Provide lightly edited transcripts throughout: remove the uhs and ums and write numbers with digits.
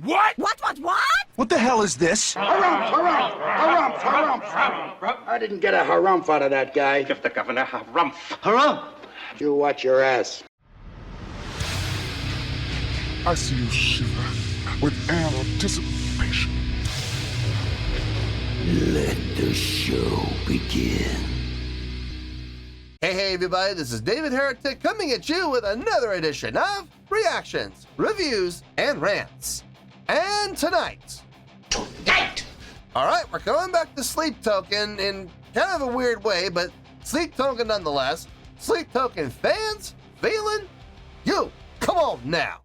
What? What? What the hell is this? Harumph. I didn't get a harumph out of that guy. Give the governor harumph. Harumph! You watch your ass. I see you shiver with anticipation. Let the show begin. Hey everybody, this is David Heretic coming at you with another edition of Reactions, Reviews, and Rants. And tonight, alright, we're coming back to Sleep Token in kind of a weird way, but Sleep Token nonetheless. Sleep Token fans, feeling you. Come on now.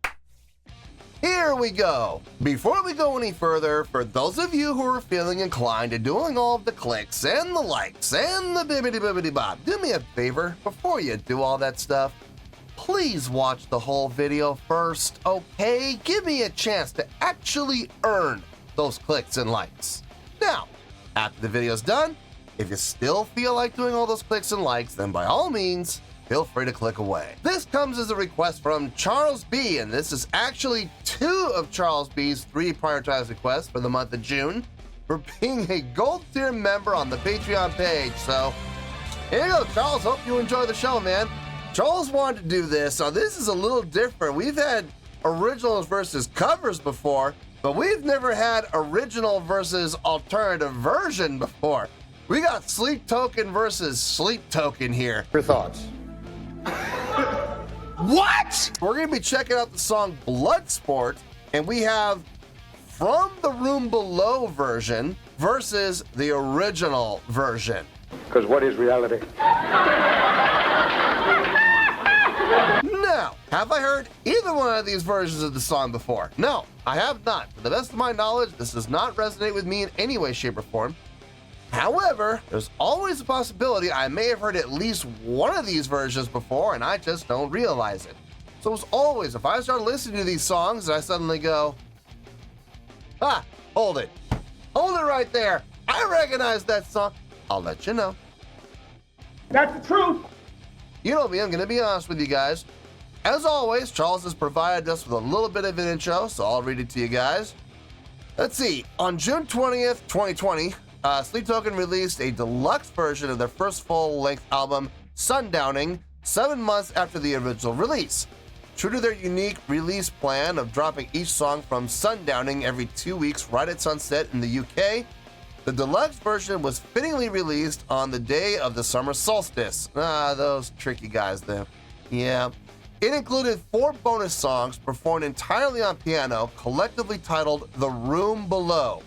Here we go. Before we go any further, for those of you who are feeling inclined to doing all of the clicks and the likes and the bibbidi-bibbidi-bob, do me a favor before you do all that stuff. Please watch the whole video first, okay? Give me a chance to actually earn those clicks and likes. Now, after the video's done, if you still feel like doing all those clicks and likes, then by all means, feel free to click away. This comes as a request from Charles B, and this is actually 2 of Charles B's 3 prioritized requests for the month of June for being a gold tier member on the Patreon page. So here you go, Charles. Hope you enjoy the show, man. Charles wanted to do this, so this is a little different. We've had originals versus covers before, but we've never had original versus alternative version before. We got Sleep Token versus Sleep Token here. Your thoughts? What? We're going to be checking out the song Bloodsport, and we have From the Room Below version versus the original version. Because what is reality? Now, have I heard either one of these versions of the song before? No, I have not. To the best of my knowledge, this does not resonate with me in any way, shape, or form. However, there's always a possibility I may have heard at least one of these versions before and I just don't realize it. So as always, if I start listening to these songs and I suddenly go, hold it right there, I recognize that song, I'll let you know. That's the truth. You know me, I'm going to be honest with you guys. As always, Charles has provided us with a little bit of an intro, so I'll read it to you guys. Let's see, on June 20th, 2020, Sleep Token released a deluxe version of their first full-length album, Sundowning, 7 months after the original release. True to their unique release plan of dropping each song from Sundowning every 2 weeks right at sunset in the UK, the deluxe version was fittingly released on the day of the summer solstice. Those tricky guys there. Yeah. It included 4 bonus songs performed entirely on piano, collectively titled The Room Below.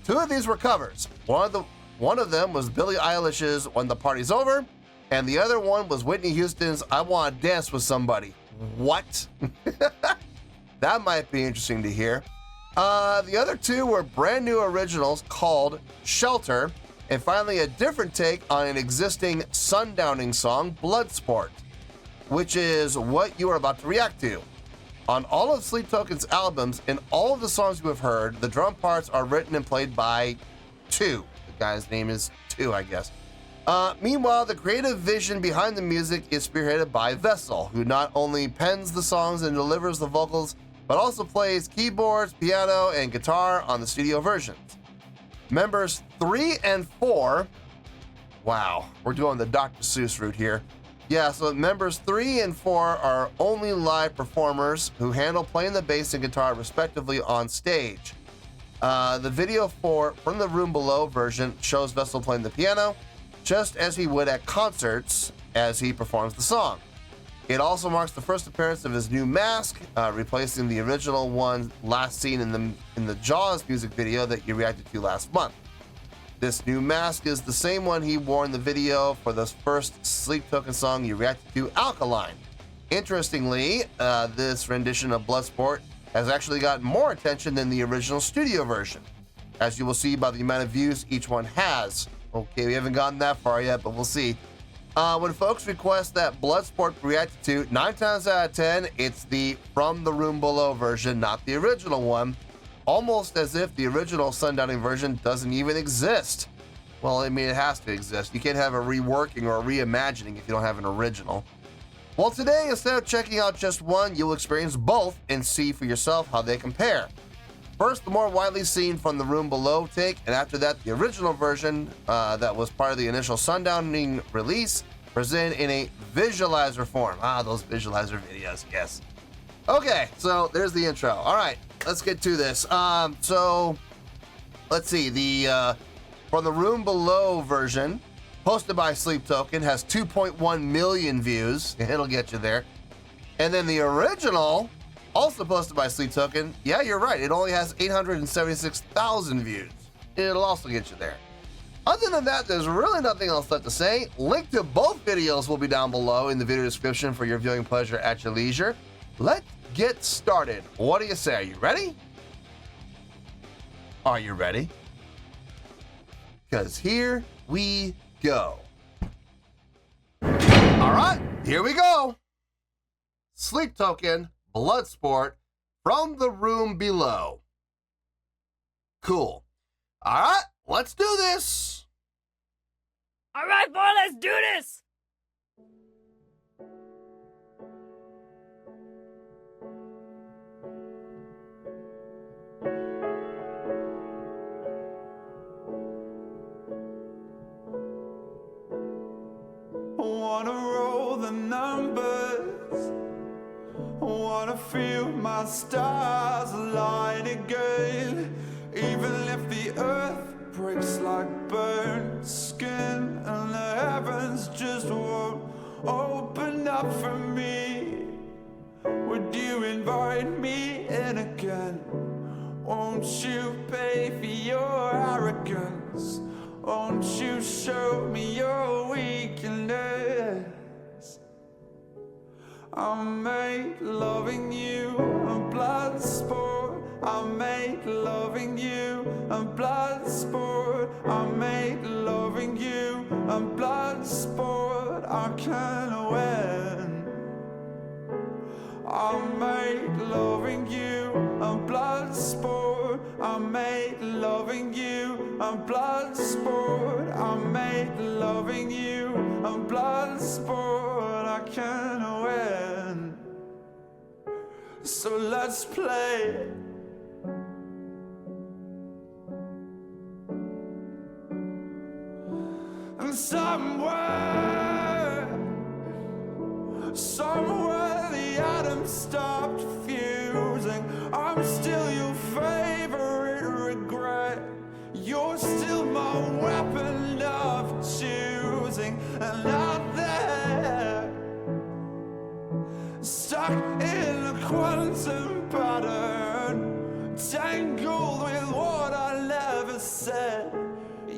2 of these were covers. One of them was Billie Eilish's When the Party's Over, and the other one was Whitney Houston's I Wanna Dance with Somebody. What? That might be interesting to hear. The other 2 were brand new originals called Shelter, and finally a different take on an existing Sundowning song, Bloodsport, which is what you are about to react to. On all of Sleep Token's albums, in all of the songs you have heard, the drum parts are written and played by 2. The guy's name is 2, I guess. Meanwhile, the creative vision behind the music is spearheaded by Vessel, who not only pens the songs and delivers the vocals, but also plays keyboards, piano, and guitar on the studio versions. Members 3 and 4, wow, we're doing the Dr. Seuss route here. Yeah, so members 3 and 4 are only live performers who handle playing the bass and guitar respectively on stage. The video for From the Room Below version shows Vessel playing the piano, just as he would at concerts as he performs the song. It also marks the first appearance of his new mask, replacing the original one last seen in the Jaws music video that you reacted to last month. This new mask is the same one he wore in the video for the first Sleep Token song you reacted to, Alkaline. Interestingly, this rendition of Bloodsport has actually gotten more attention than the original studio version, as you will see by the amount of views each one has. Okay, we haven't gotten that far yet, but we'll see. When folks request that Bloodsport be reacted to, 9 times out of 10, it's the From the Room Below version, not the original one. Almost as if the original Sundowning version doesn't even exist. Well, I mean, it has to exist. You can't have a reworking or a reimagining if you don't have an original. Well, today, instead of checking out just one, you'll experience both and see for yourself how they compare. First, the more widely seen From the Room Below take, and after that, the original version that was part of the initial Sundowning release, presented in a visualizer form. Ah, those visualizer videos, yes. Okay, so there's the intro. All right, let's get to this. So, let's see. The From the Room Below version, posted by Sleep Token, has 2.1 million views. It'll get you there. And then the original, also posted by Sleep Token, yeah, you're right. It only has 876,000 views. It'll also get you there. Other than that, there's really nothing else left to say. Link to both videos will be down below in the video description for your viewing pleasure at your leisure. Let's get started. What do you say? Are you ready? Are you ready? Because here we go. All right, here we go. Sleep Token, Bloodsport, From the Room Below. Cool. All right, let's do this. All right, boy, let's do this. Wanna roll the numbers, wanna feel my stars align again. Even if the earth breaks like burnt skin and the heavens just won't open up for me, would you invite me in again? Won't you pay for your arrogance? Won't you show me your weakness? I made loving you a blood sport. I made loving you a blood sport. I made loving you a blood sport. I can't win. I made loving you a blood sport. I made loving you a blood sport. I made loving you a blood sport. I can't win. So let's play. And somewhere the atoms stopped fusing. I'm still your favorite regret. You're still my weapon of choosing. And out there, stuck in a quantum pattern, tangled with what I never said.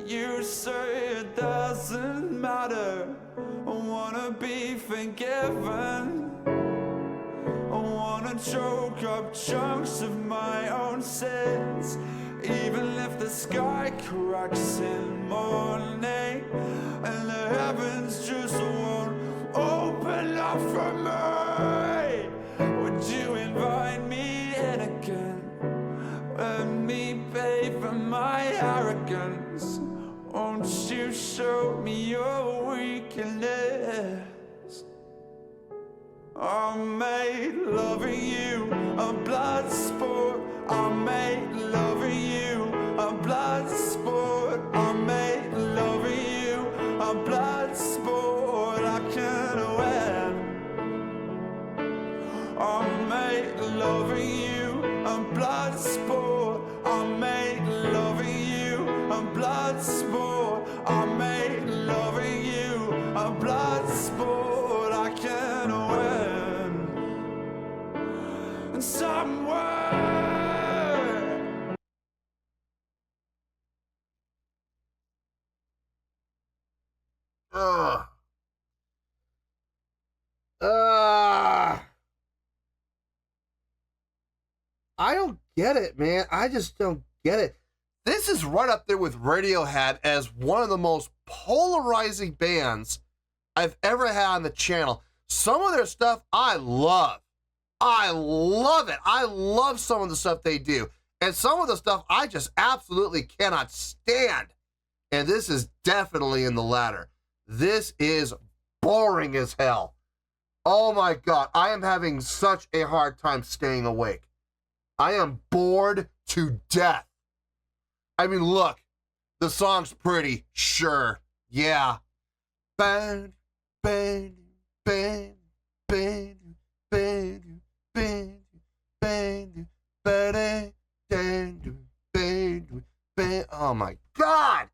You say it doesn't matter. I wanna be forgiven. I wanna choke up chunks of my own sins. Even if the sky cracks in morning and the heavens just won't open up for me, would you invite me in again? Let me pay for my arrogance. Won't you show me your weakness? I made loving you a blood sport. I made loving you a blood sport. I made loving you a blood sport. I can't win. I made loving you a blood sport. I made loving you a blood sport. I made loving you a blood sport. I can't win. And somewhere I don't get it, man. I just don't get it. This is right up there with Radiohead as one of the most polarizing bands I've ever had on the channel. Some of their stuff I love. I love it. I love some of the stuff they do. And some of the stuff I just absolutely cannot stand. And this is definitely in the latter. This is boring as hell. Oh my God, I am having such a hard time staying awake. I am bored to death. I mean, look, the song's pretty, sure, yeah. Bang, bang, bang, bang, bang, bang, bang, bang, bang, bang, bang. Oh my God.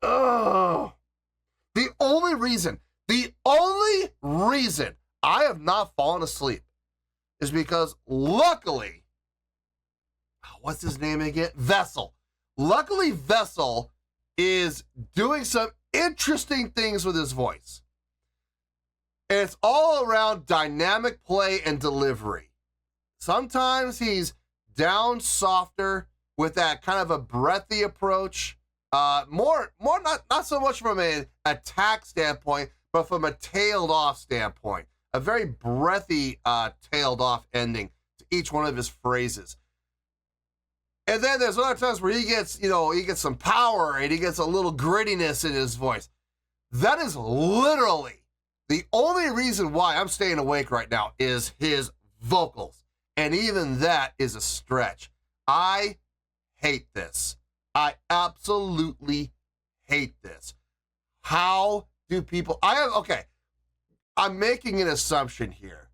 Oh. The only reason I have not fallen asleep is because luckily, what's his name again? Vessel. Luckily, Vessel is doing some interesting things with his voice. And it's all around dynamic play and delivery. Sometimes he's down softer with that kind of a breathy approach. More not so much from an attack standpoint, but from a tailed off standpoint. A very breathy, tailed off ending to each one of his phrases. And then there's other times where he gets some power and he gets a little grittiness in his voice. That is literally the only reason why I'm staying awake right now is his vocals. And even that is a stretch. I hate this. I absolutely hate this. How do people... I'm making an assumption here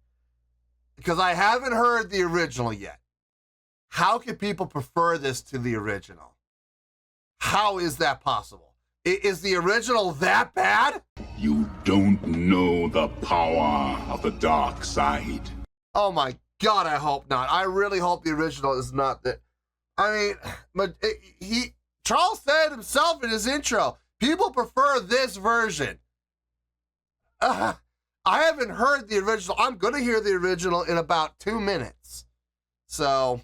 because I haven't heard the original yet. How can people prefer this to the original? How is that possible? Is the original that bad? You don't know the power of the dark side. Oh my God, I hope not. I really hope the original is not that. I mean, but Charles said himself in his intro, people prefer this version. I haven't heard the original. I'm going to hear the original in about 2 minutes. So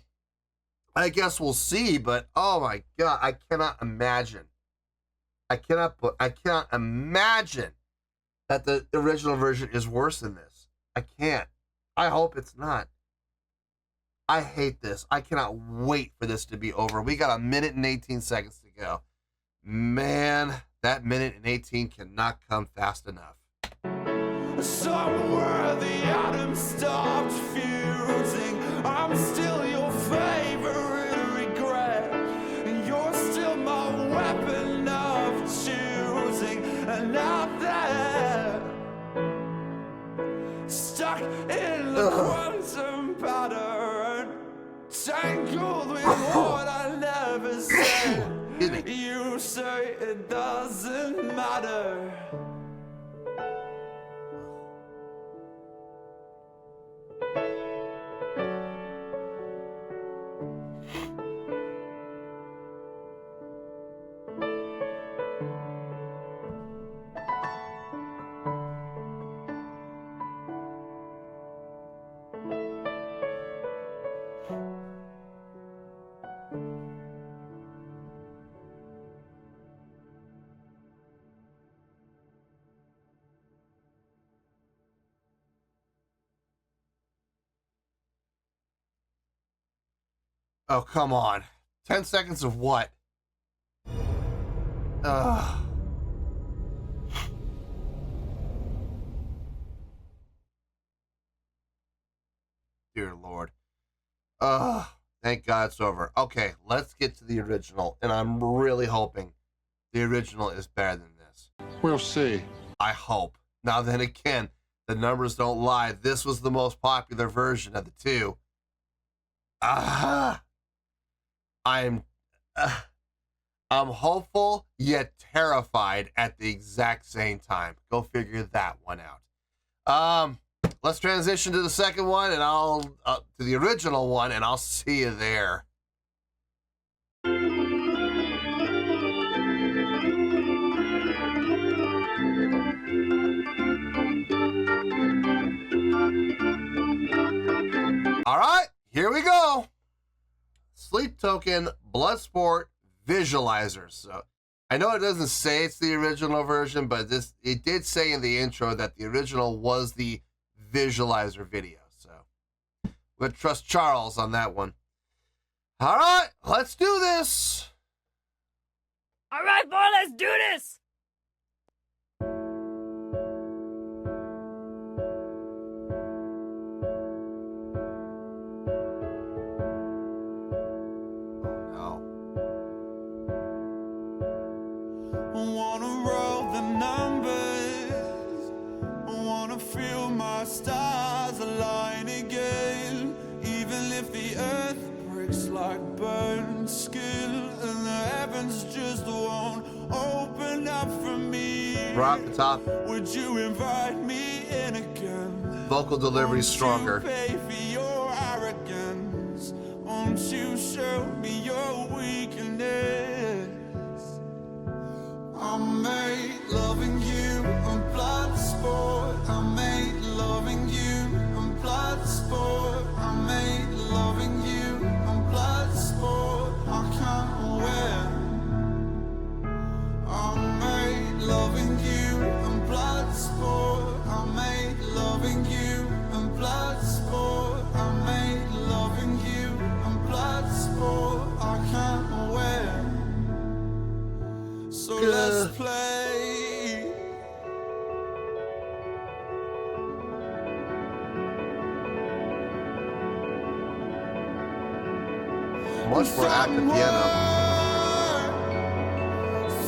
I guess we'll see, but oh my God, I cannot imagine. I cannot imagine that the original version is worse than this. I can't. I hope it's not. I hate this. I cannot wait for this to be over. We got 1 minute and 18 seconds to go. Man, that 1:18 cannot come fast enough. Somewhere the atoms stopped fusing. I'm still your favorite regret, and you're still my weapon of choosing. And out there, stuck in the quantum pattern, tangled with what I never said. You say it doesn't matter. Oh, come on. 10 seconds of what? Dear Lord. Thank God it's over. Okay, let's get to the original, and I'm really hoping the original is better than this. We'll see. I hope. Now then again, the numbers don't lie. This was the most popular version of the two. I'm hopeful yet terrified at the exact same time. Go figure that one out. Let's transition to the second one, and I'll to the original one, and I'll see you there. All right, here we go. Sleep Token Bloodsport Visualizer. So I know it doesn't say it's the original version, but it did say in the intro that the original was the visualizer video. So we're gonna trust Charles on that one. All right, let's do this. All right, boy, let's do this. lyrics like burnt skin, and the heavens just won't open up for me. Right off the top, Would you invite me in again? vocal delivery stronger. Won't you pay for your arrogance? Won't you show me your weakness? I made loving you a blood sport. I made loving you a blood sport. I made loving you a blood sport. I can't win. I made loving you a blood sport. I made loving you a blood sport. I made loving you a blood sport. I can't win. So let's play. Much more active piano.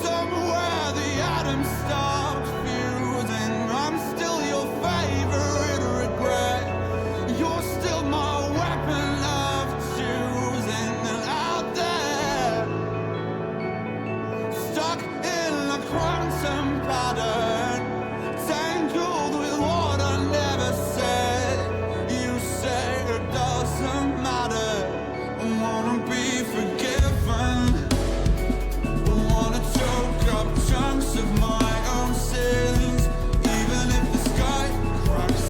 Somewhere the atoms stopped fusing. I'm still your favorite regret. You're still my weapon of choosing. And out there, stuck in a quantum pattern, tangled with what I never said. You say it doesn't matter. I wanna be forgiven. I wanna choke up chunks of my own sins, even if the sky cracks.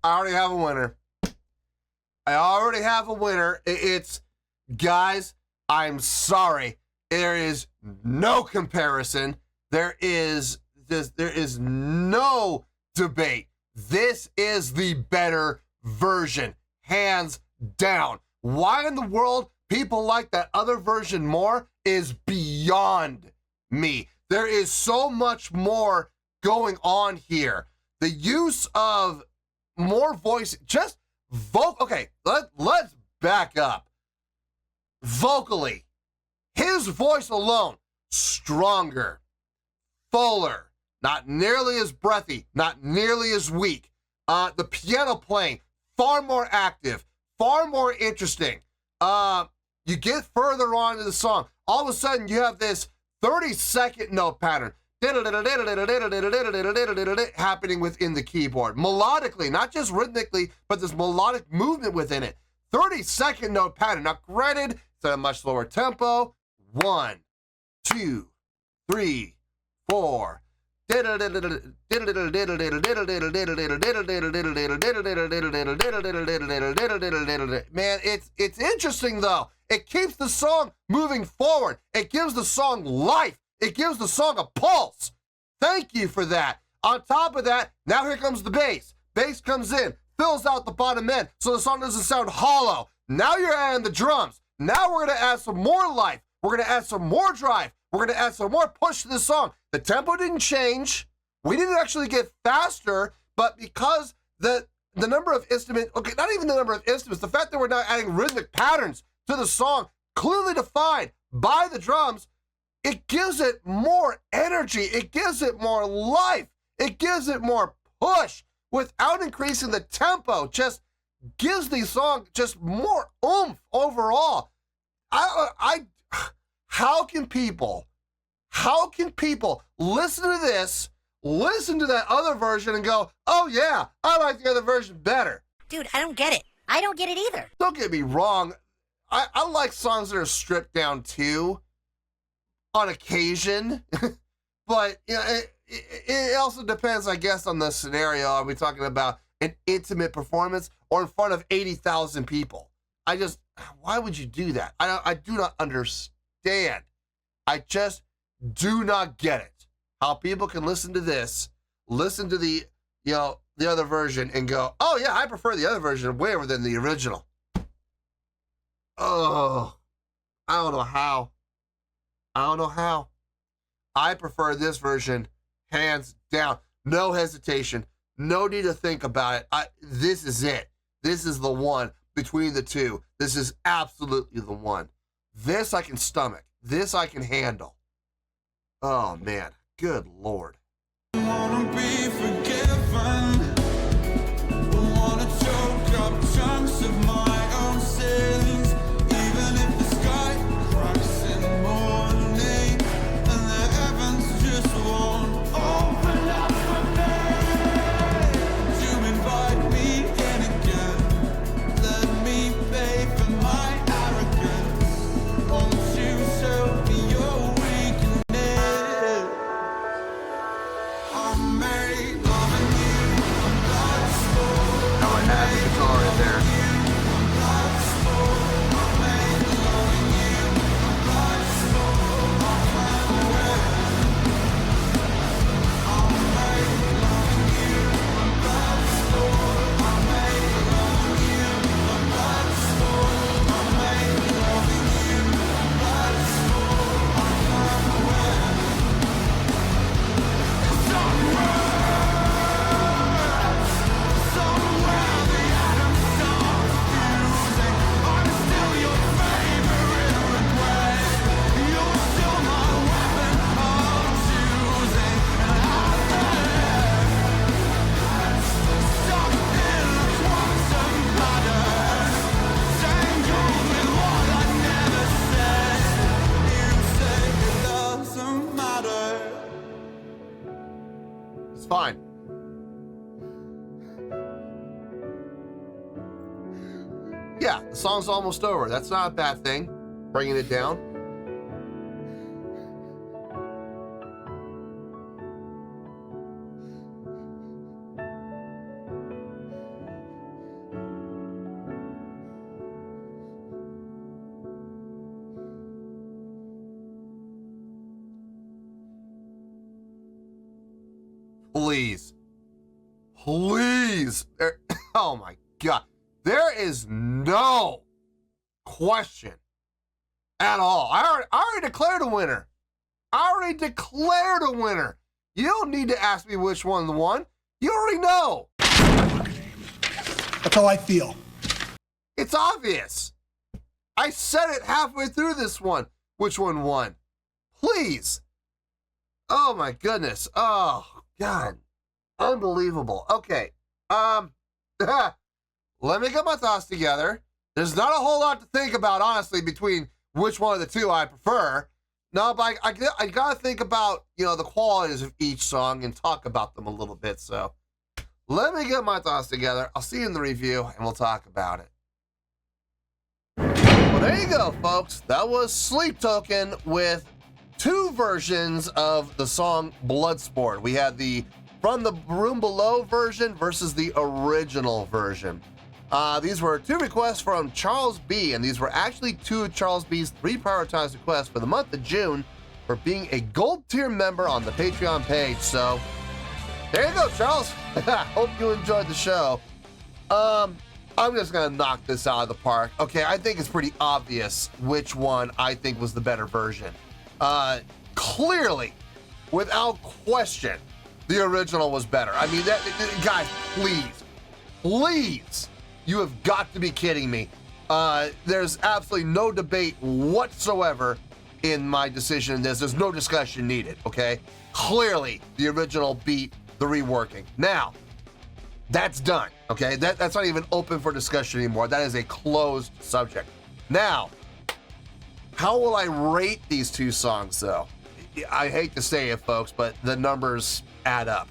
I already have a winner. I already have a winner. It's, guys, I'm sorry. There is no comparison. There is no debate. This is the better version, hands down. Why in the world people like that other version more is beyond me. There is so much more going on here. The use of more voice, just vocal. Okay, let's back up. Vocally, his voice alone, stronger, fuller, not nearly as breathy, not nearly as weak. The piano playing, far more active, far more interesting. You get further on in the song, all of a sudden you have this 30-second note pattern happening within the keyboard. Melodically, not just rhythmically, but this melodic movement within it. 30-second note pattern. Now, granted, it's at a much slower tempo. 1, 2, 3, 4. Man, it's interesting though. It keeps the song moving forward. It gives the song life. It gives the song a pulse. Thank you for that. On top of that, now here comes the bass. Bass comes in, fills out the bottom end, so the song doesn't sound hollow. Now you're adding the drums. Now we're gonna add some more life. We're gonna add some more drive. We're gonna add some more push to the song. The tempo didn't change. We didn't actually get faster, but because the number of instruments, okay, not even the number of instruments, the fact that we're now adding rhythmic patterns to the song, clearly defined by the drums, it gives it more energy. It gives it more life. It gives it more push without increasing the tempo. Just gives the song just more oomph overall. How can people listen to this, listen to that other version and go, oh yeah, I like the other version better? Dude, I don't get it. I don't get it either. Don't get me wrong. I like songs that are stripped down too, on occasion. But you know, it also depends, I guess, on the scenario. Are we talking about an intimate performance or in front of 80,000 people? Why would you do that? I do not understand. I just do not get it. How people can listen to this, listen to the other version and go, oh yeah, I prefer the other version way over than the original. Oh, I don't know how. I prefer this version, hands down. No hesitation. No need to think about it. This is it. This is the one between the two. This is absolutely the one. This I can stomach. This I can handle. Oh, man. Good Lord. I wanna be forgiven. I wanna choke up chunks of my own sins, fine. Yeah, the song's almost over. That's not a bad thing. Bringing it down. Please. Please. Oh my God. There is no question at all. I already declared a winner. I already declared a winner. You don't need to ask me which one won. You already know. That's how I feel. It's obvious. I said it halfway through this one. Which one won? Please. Oh my goodness. Oh God. Unbelievable. Okay. Let me get my thoughts together. There's not a whole lot to think about, honestly, between which one of the two I prefer. No, but I gotta think about, you know, the qualities of each song and talk about them a little bit. So let me get my thoughts together. I'll see you in the review and we'll talk about it. Well, there you go, folks. That was Sleep Token with two versions of the song Bloodsport. We had the From the Room Below version versus the original version. These were two requests from Charles B, and these were actually two of Charles B's 3 prioritized requests for the month of June for being a gold tier member on the Patreon page. So there you go, Charles. Hope you enjoyed the show. I'm just gonna knock this out of the park. Okay, I think it's pretty obvious which one I think was the better version. Clearly, without question, the original was better. I mean, guys, please, you have got to be kidding me. There's absolutely no debate whatsoever in my decision in this. There's no discussion needed, okay? Clearly, the original beat the reworking. Now, that's done, okay? That's not even open for discussion anymore. That is a closed subject. Now, how will I rate these two songs, though? I hate to say it, folks, but the numbers add up.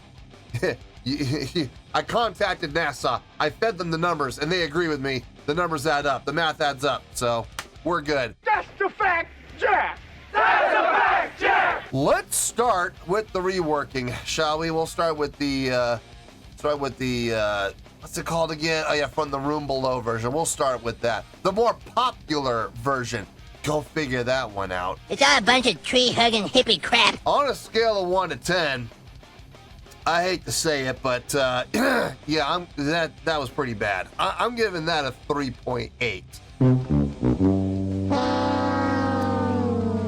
I contacted NASA, I fed them the numbers, and they agree with me. The numbers add up, the math adds up, so we're good. That's the fact, Jack! That's a fact, Jack! Let's start with the reworking, shall we? We'll start with the, what's it called again? Oh yeah, From the Room Below version. We'll start with that. The more popular version. Go figure that one out. It's all a bunch of tree-hugging hippie crap. On a scale of 1 to 10, I hate to say it, but yeah, that was pretty bad. I'm giving that a 3.8.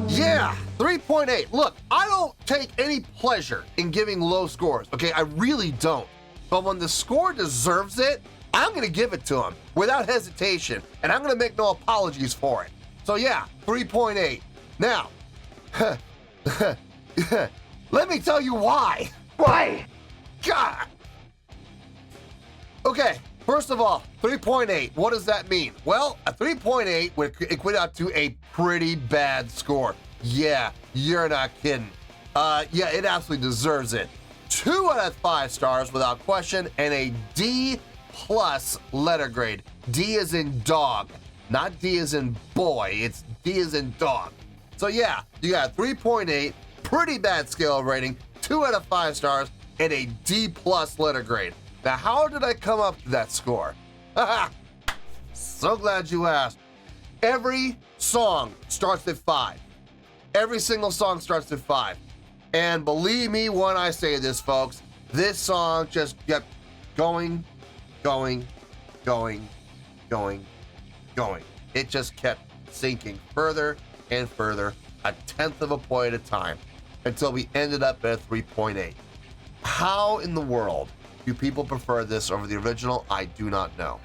Yeah, 3.8. Look, I don't take any pleasure in giving low scores, okay? I really don't. But when the score deserves it, I'm going to give it to him without hesitation, and I'm going to make no apologies for it. So yeah, 3.8. Now, let me tell you why. Why? God. Okay, first of all, 3.8. What does that mean? Well, a 3.8 would equate out to a pretty bad score. Yeah, you're not kidding. Yeah, it absolutely deserves it. 2 out of 5 stars without question, and a D+ letter grade. D as in dog, not D as in boy. It's D as in dog. So yeah, you got 3.8, pretty bad scale rating, 2 out of 5 stars, and a D+ letter grade. Now, how did I come up to that score? So glad you asked. Every song starts at 5. Every single song starts at 5. And believe me when I say this, folks, this song just kept going. It just kept sinking further and further, a tenth of a point at a time, until we ended up at 3.8. How in the world do people prefer this over the original? I do not know.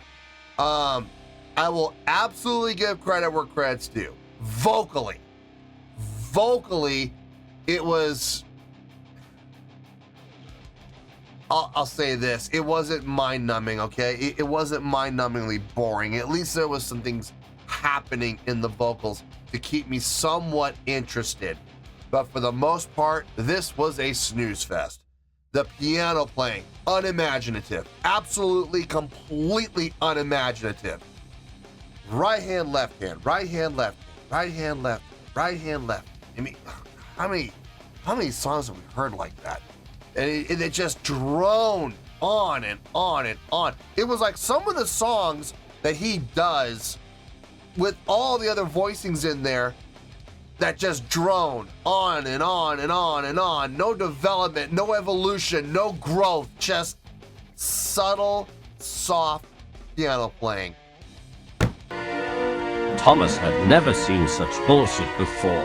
I will absolutely give credit where credit's due. Vocally, it was, I'll say this, it wasn't mind-numbing, okay? It wasn't mind-numbingly boring. At least there was some things happening in the vocals to keep me somewhat interested. But for the most part, this was a snooze fest. The piano playing, unimaginative. Absolutely, completely unimaginative. Right hand, left hand, right hand, left hand, right hand, left, right hand, left. I mean, how many songs have we heard like that? And it just droned on and on and on. It was like some of the songs that he does with all the other voicings in there that just drone on and on and on and on. No development, no evolution, no growth, just subtle, soft piano playing. Thomas had never seen such bullshit before.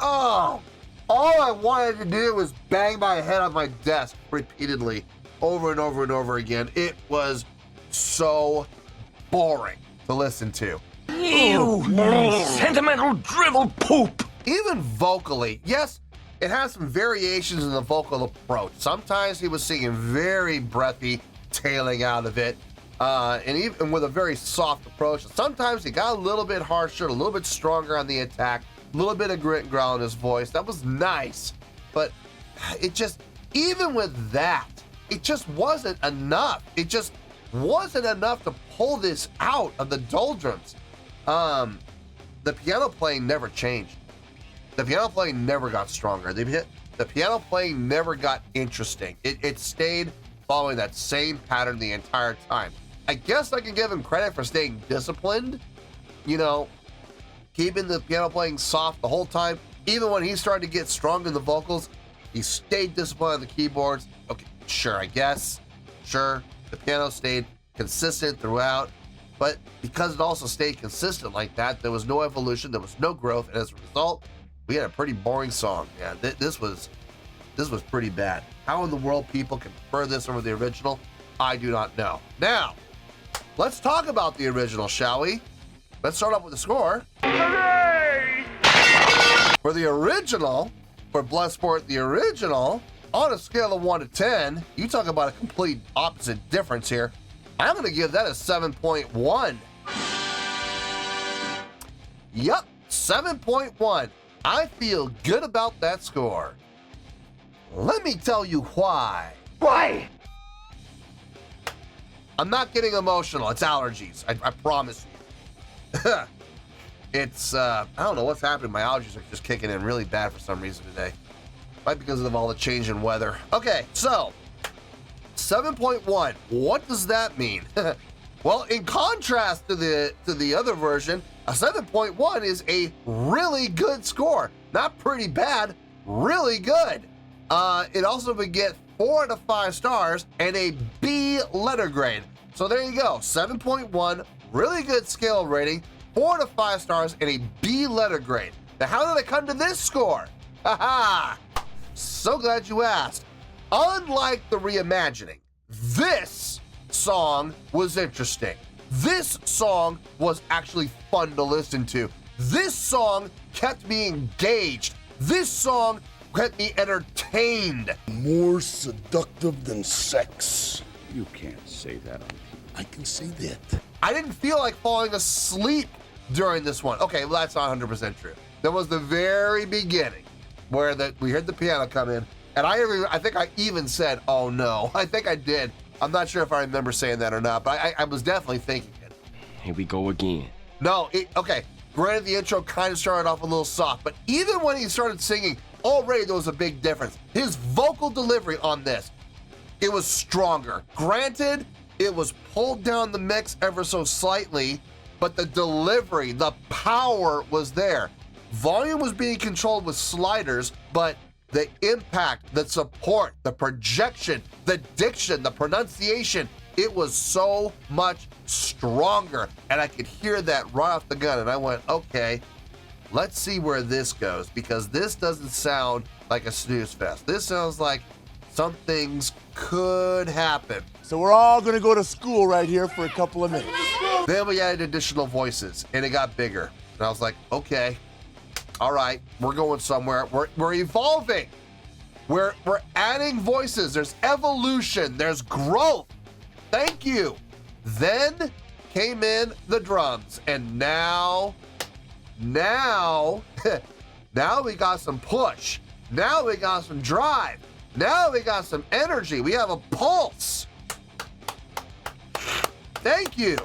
Oh, all I wanted to do was bang my head on my desk repeatedly, over and over and over again. It was so boring to listen to. You sentimental drivel poop! Even vocally, yes, it has some variations in the vocal approach. Sometimes he was singing very breathy, tailing out of it, and even with a very soft approach. Sometimes he got a little bit harsher, a little bit stronger on the attack, a little bit of grit and growl in his voice. That was nice, but it just, even with that, it just wasn't enough. It just wasn't enough to pull this out of the doldrums. The piano playing never changed. The piano playing never got stronger. The piano playing never got interesting. It stayed following that same pattern the entire time. I guess I can give him credit for staying disciplined, you know, keeping the piano playing soft the whole time. Even when he started to get strong in the vocals, he stayed disciplined on the keyboards. Okay, sure, I guess. Sure, the piano stayed consistent throughout. But because it also stayed consistent like that, there was no evolution, there was no growth, and as a result, we had a pretty boring song. Yeah, this was pretty bad. How in the world people can prefer this over the original, I do not know. Now, let's talk about the original, shall we? Let's start off with the score. Hooray! For the original, for Bloodsport, the original, on a scale of 1 to 10, you talk about a complete opposite difference here. I'm going to give that a 7.1. Yup, 7.1. I feel good about that score. Let me tell you why. Why? I'm not getting emotional. It's allergies. I promise you. It's, I don't know what's happening. My allergies are just kicking in really bad for some reason today. Might be because of all the change in weather. Okay, so 7.1. What does that mean? Well, in contrast to the other version, a 7.1 is a really good score. Not pretty bad, really good. It also would get 4 to 5 stars and a B letter grade. So there you go, 7.1, really good scale rating, 4 to 5 stars and a B letter grade. Now, how did I come to this score? Haha! So glad you asked. Unlike the reimagining, this song was interesting. This song was actually fun to listen to. This song kept me engaged. This song kept me entertained. More seductive than sex. You can't say that on TV. I can say that. I didn't feel like falling asleep during this one. Okay, well, that's not 100% true. There was the very beginning where we heard the piano come in, and I think I even said, oh no. I think I did. I'm not sure if I remember saying that or not, but I was definitely thinking it. Here we go again. No, okay. Granted, the intro kind of started off a little soft, but even when he started singing, already there was a big difference. His vocal delivery on this, it was stronger. Granted, it was pulled down the mix ever so slightly, but the delivery, the power was there. Volume was being controlled with sliders, but the impact, the support, the projection, the diction, the pronunciation, it was so much stronger. And I could hear that right off the gun. And I went, okay, let's see where this goes, because this doesn't sound like a snooze fest. This sounds like some things could happen. So we're all gonna go to school right here for a couple of minutes. Then we added additional voices and it got bigger. And I was like, okay, all right, we're going somewhere. We're evolving. We're adding voices. There's evolution. There's growth. Thank you. Then came in the drums, and now we got some push. Now we got some drive. Now we got some energy. We have a pulse. Thank you.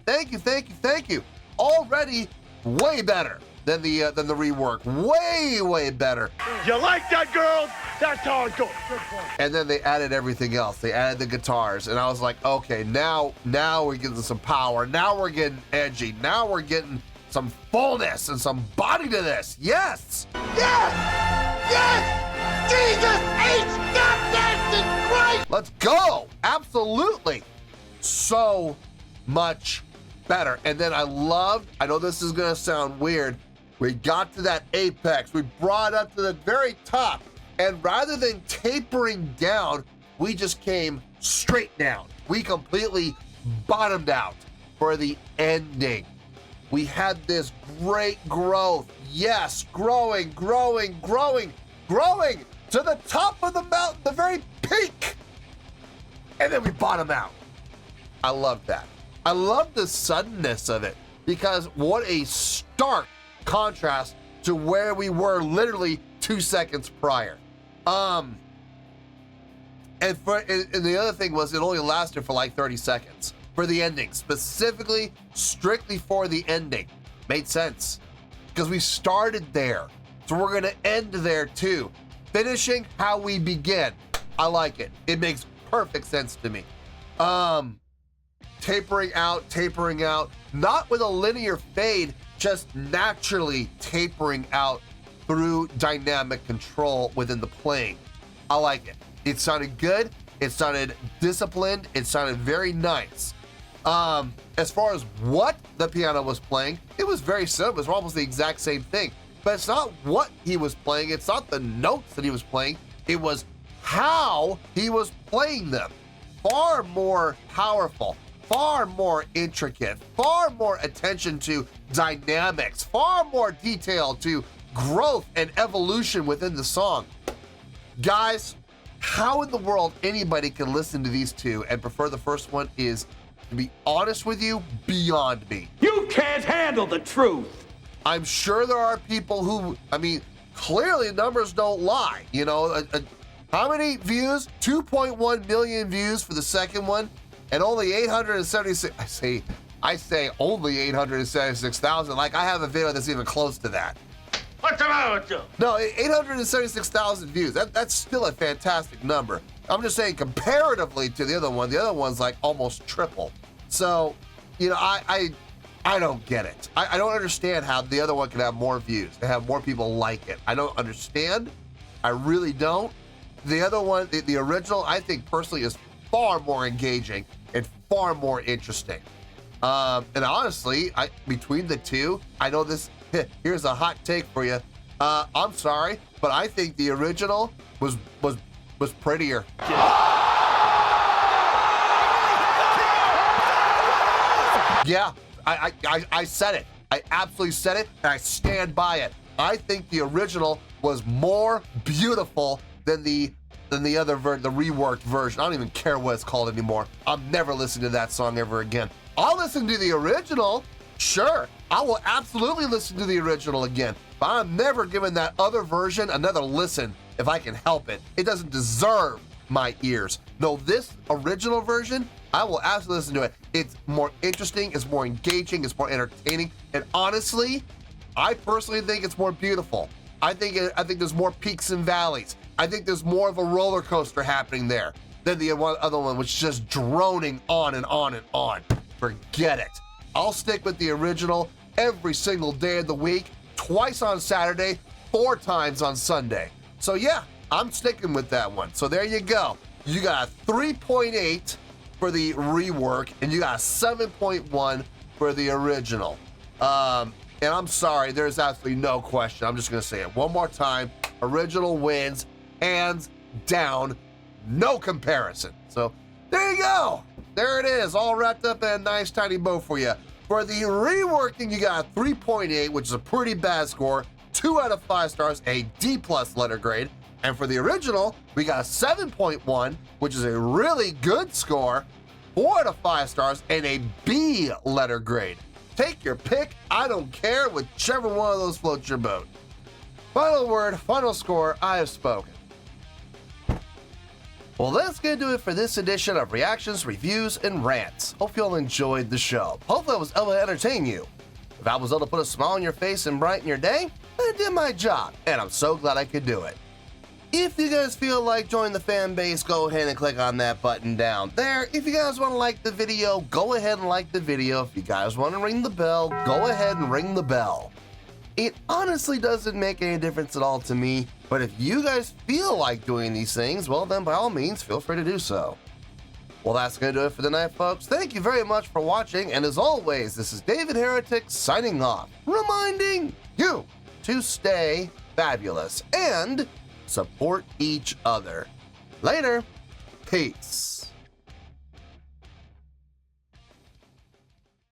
Thank you, thank you, thank you. Already way better than the rework. Way better. You like that, girl? That's how it goes. And then they added everything else. They added the guitars, and I was like, okay, now we're getting some power. Now we're getting edgy. Now we're getting some fullness and some body to this. Yes! Yes! Yes! Jesus H. Goddamn Christ! Let's go! Absolutely. So much better. And then I know this is gonna sound weird, we got to that apex. We brought up to the very top. And rather than tapering down, we just came straight down. We completely bottomed out for the ending. We had this great growth. Yes, growing to the top of the mountain, the very peak. And then we bottom out. I love that. I love the suddenness of it, because what a stark contrast to where we were literally 2 seconds prior. And the other thing was, it only lasted for like 30 seconds for the ending, specifically, strictly for the ending. Made sense, because we started there, so we're gonna end there too. Finishing how we begin. I like it. It makes perfect sense to me. Tapering out, not with a linear fade, just naturally tapering out through dynamic control within the playing. I like it. It sounded good. It sounded disciplined. It sounded very nice. As far as what the piano was playing, it was very simple. It was almost the exact same thing. But it's not what he was playing. It's not the notes that he was playing. It was how he was playing them. Far more powerful, far more intricate, far more attention to dynamics, far more detail to growth and evolution within the song. Guys, how in the world anybody can listen to these two and prefer the first one is, to be honest with you, beyond me. You can't handle the truth. I'm sure there are people who, clearly numbers don't lie. You know, how many views? 2.1 million views for the second one, and only 876. I say only 876,000. Like I have a video that's even close to that. What's the matter with you? No, 876,000 views. That's still a fantastic number. I'm just saying, comparatively to the other one's like almost triple. So, you know, I don't get it. I don't understand how the other one can have more views and have more people like it. I don't understand. I really don't. The other one, the original, I think personally is far more engaging and far more interesting. And honestly, between the two, I know this, here's a hot take for you. I'm sorry, but I think the original was prettier. Yeah, I said it. I absolutely said it, and I stand by it. I think the original was more beautiful than the other the reworked version. I don't even care what it's called anymore. I'm never listening to that song ever again. I'll listen to the original, sure. I will absolutely listen to the original again, but I'm never giving that other version another listen if I can help it. It doesn't deserve my ears. No, this original version, I will absolutely listen to it. It's more interesting, it's more engaging, it's more entertaining, and honestly, I personally think it's more beautiful. I think there's more peaks and valleys. I think there's more of a roller coaster happening there than the other one, which is just droning on and on and on. Forget it. I'll stick with the original every single day of the week, twice on Saturday, 4 times on Sunday. So yeah, I'm sticking with that one. So there you go. You got a 3.8 for the rework, and you got a 7.1 for the original. And I'm sorry, there's absolutely no question. I'm just gonna say it one more time. Original wins, hands down, no comparison. So there you go. There it is, all wrapped up in a nice tiny bow for you. For the reworking, you got a 3.8, which is a pretty bad score, 2 out of 5 stars, a D+ letter grade. And for the original, we got a 7.1, which is a really good score, 4 out of 5 stars, and a B letter grade. Take your pick, I don't care, whichever one of those floats your boat. Final word, final score, I have spoken. Well, that's going to do it for this edition of Reactions, Reviews, and Rants. Hope you all enjoyed the show. Hopefully I was able to entertain you. If I was able to put a smile on your face and brighten your day, I did my job, and I'm so glad I could do it. If you guys feel like joining the fan base, go ahead and click on that button down there. If you guys want to like the video, go ahead and like the video. If you guys want to ring the bell, go ahead and ring the bell. It honestly doesn't make any difference at all to me, but if you guys feel like doing these things, well then by all means, feel free to do so. Well, that's going to do it for the night, folks. Thank you very much for watching, and as always, this is David Heretic signing off, reminding you to stay fabulous and support each other. Later. Peace.